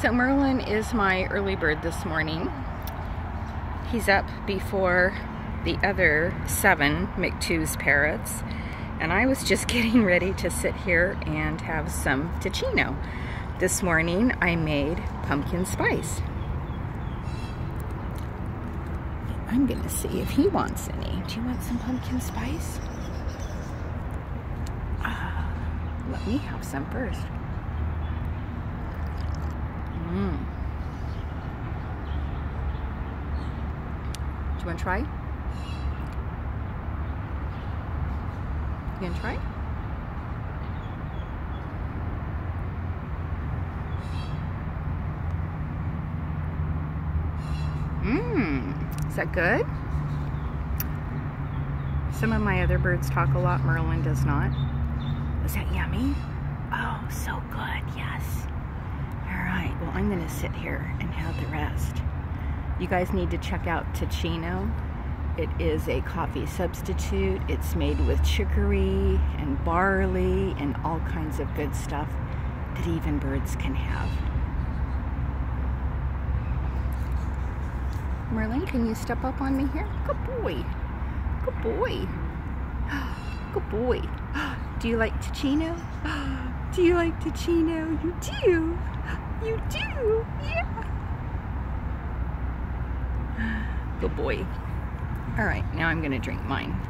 So Merlin is my early bird this morning. He's up before the other 7 mintues parrots, and I was just getting ready to sit here and have some Teeccino. This morning I made pumpkin spice. I'm gonna see if he wants any. Do you want some pumpkin spice? Let me have some first. Do you want to try? You gonna try? Is that good? Some of my other birds talk a lot. Merlin does not. Was that yummy? Oh, so good, yes. All right, well, I'm gonna sit here and have the rest. You guys need to check out Teeccino. It is a coffee substitute. It's made with chicory and barley and all kinds of good stuff that even birds can have. Merlin, can you step up on me here? Good boy. Good boy. Good boy. Do you like Teeccino? Do you like Teeccino? You do. You do. Yeah. Good boy. All right, now I'm going to drink mine.